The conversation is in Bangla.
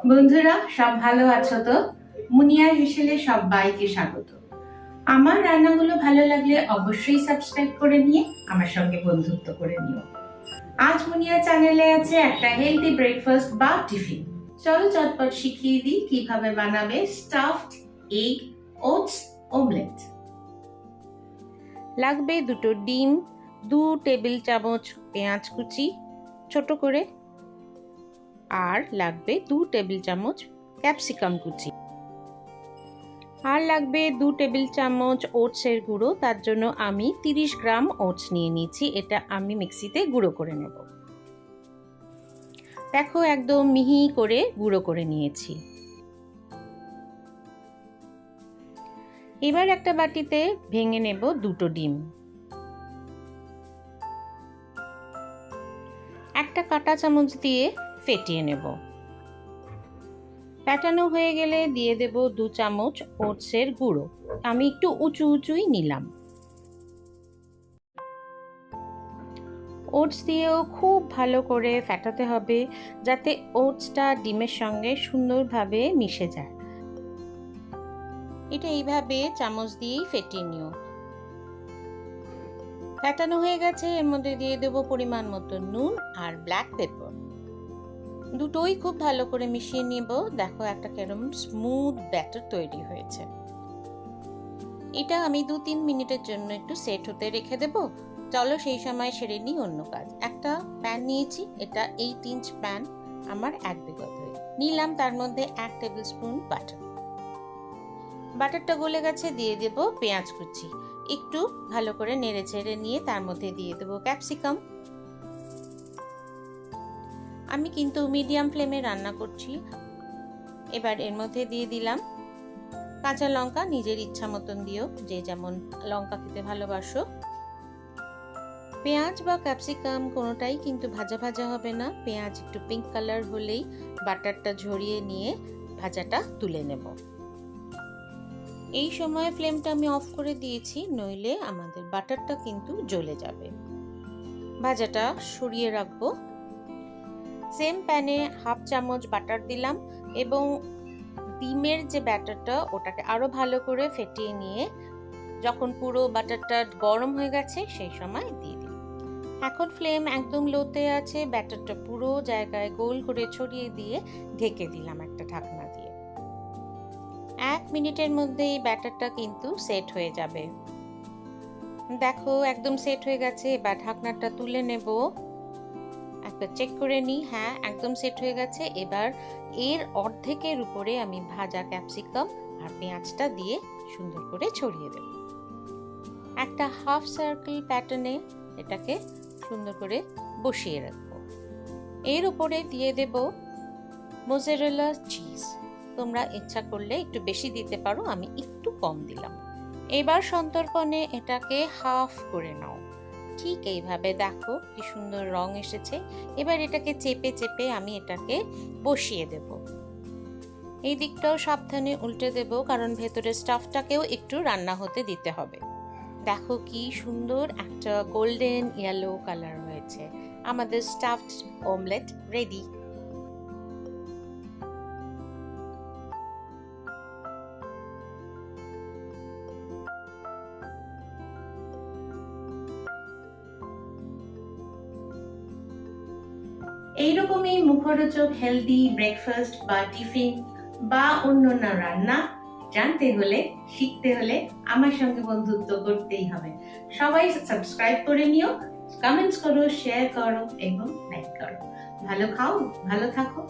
বন্ধুরা সব ভালো আছো তো? মুনিয়ার হেসেলে সবাইকে স্বাগত। আমার রান্নাগুলো ভালো লাগলে অবশ্যই সাবস্ক্রাইব করে নিয়ে আমার সঙ্গে বন্ধুত্ব করে নিও। আজ মুনিয়া চ্যানেলে আছে একটা হেলদি ব্রেকফাস্ট বা টিফিন। চলো চটপট শিখিয়ে দিই কিভাবে বানাবে স্টাফড এগ ওটস অমলেট। লাগবে দুটো ডিম, 2 টেবিল চামচ পেঁয়াজ কুচি ছোট করে, আর লাগবে 2 টেবিল চামচ ক্যাপসিকাম কুচি, আর লাগবে 2 টেবিল চামচ ওটসের গুঁড়ো। তার জন্য আমি 30 গ্রাম ওটস নিয়ে নিয়েছি, এটা আমি মিক্সিতে গুঁড়ো করে নেব। দেখো একদম মিহি করে গুঁড়ো করে নিয়েছি। এবার একটা বাটিতে ভেঙে নেব 2টো ডিম। একটা কাঁটা চামচ দিয়ে ফেটিয়ে নেব। ফেটানো হয়ে গেলে দিয়ে দেব 2 চামচ ওটসের গুঁড়ো। আমি একটু উঁচু উঁচুই নিলাম। ওটস দিয়েও খুব ভালো করে ফেটাতে হবে যাতে ওটসটা ডিমের সঙ্গে সুন্দরভাবে মিশে যায়। এটা এইভাবে চামচ দিয়েই ফেটিয়ে নিও। ফেটানো হয়ে গেছে, এর মধ্যে দিয়ে দেব পরিমাণ মতো নুন আর ব্ল্যাক পেপার। দুটোই খুব ভালো করে মিশিয়ে নিব। দেখো একটা কেরম স্মুথ ব্যাটার তৈরি হয়েছে। এটা আমি 2-3 মিনিটের জন্য একটু সেট হতে রেখে দেব। চলো সেই সময় সেরে নিই অন্য কাজ। একটা প্যান নিয়েছি, এটা 8 ইঞ্চ প্যান, আমার 1 বিঘা নিলাম। তার মধ্যে 1 টেবিল স্পুন বাটার। বাটারটা গলে গেছে, দিয়ে দেব পেঁয়াজ কুচি। একটু ভালো করে নেড়ে চেড়ে নিয়ে তার মধ্যে দিয়ে দেব ক্যাপসিকাম। আমি কিন্তু মিডিয়াম ফ্লেমে রান্না করছি। এবার এর মধ্যে দিয়ে দিলাম কাঁচা লঙ্কা, নিজের ইচ্ছা মতন দিও, যে যেমন লঙ্কা খেতে ভালোবাসো। পেঁয়াজ বা ক্যাপসিকাম কোনোটাই কিন্তু ভাজা ভাজা হবে না। পেঁয়াজ একটু পিঙ্ক কালার হলেই বাটারটা ঝরিয়ে নিয়ে ভাজাটা তুলে নেব। এই সময় ফ্লেমটা আমি অফ করে দিয়েছি, নইলে আমাদের বাটারটা কিন্তু জ্বলে যাবে। ভাজাটা সরিয়ে রাখবো। সেম প্যানে 1/2 চামচ বাটার দিলাম এবং ডিমের যে ব্যাটারটা ওটাকে আরো ভালো করে ফেটিয়ে নিয়ে যখন পুরো বাটারটা গরম হয়ে গেছে সেই সময় দিয়ে দিলাম। এখন ফ্লেম একদম লোতে আছে। ব্যাটারটা পুরো জায়গায় গোল করে ছড়িয়ে দিয়ে ঢেকে দিলাম একটা ঢাকনা দিয়ে। 1 মিনিটের মধ্যে এই ব্যাটারটা কিন্তু সেট হয়ে যাবে। দেখো একদম সেট হয়ে গেছে। এবার ঢাকনাটা তুলে নেব। একটা চেক করে নিই, হ্যাঁ একদম সেট হয়ে গেছে। এবার এর অর্ধেকের উপরে আমি ভাজা ক্যাপসিকাম আর পেঁয়াজটা দিয়ে সুন্দর করে ছড়িয়ে দেব। একটা হাফ সার্কেল প্যাটার্নে এটাকে সুন্দর করে বসিয়ে রাখবো। এর উপরে দিয়ে দেব মোজারেলা চিজ। তোমরা ইচ্ছা করলে একটু বেশি দিতে পারো, আমি একটু কম দিলাম। এবার সন্তর্পণে এটাকে হাফ করে নাও। ঠিক এইভাবে দেখো কি সুন্দর রং এসেছে। এবার এটাকে চেপে চেপে আমি এটাকে বসিয়ে দেব। এই দিকটাও সাবধানে উল্টে দেব, কারণ ভেতরে স্টাফটাকেও একটু রান্না হতে দিতে হবে। দেখো কি সুন্দর একটা গোল্ডেন ইয়েলো কালার হয়েছে। আমাদের স্টাফড অমলেট রেডি। এইরকমই মুখরোচক হেলদি ব্রেকফাস্ট বা টিফিন বা অন্যান্য রান্না জানতে হলে, শিখতে হলে আমার সঙ্গে বন্ধুত্ব করতেই হবে। সবাই সাবস্ক্রাইব করে নিও, কমেন্টস করো, শেয়ার করো এবং লাইক করো। ভালো খাও, ভালো থাকো।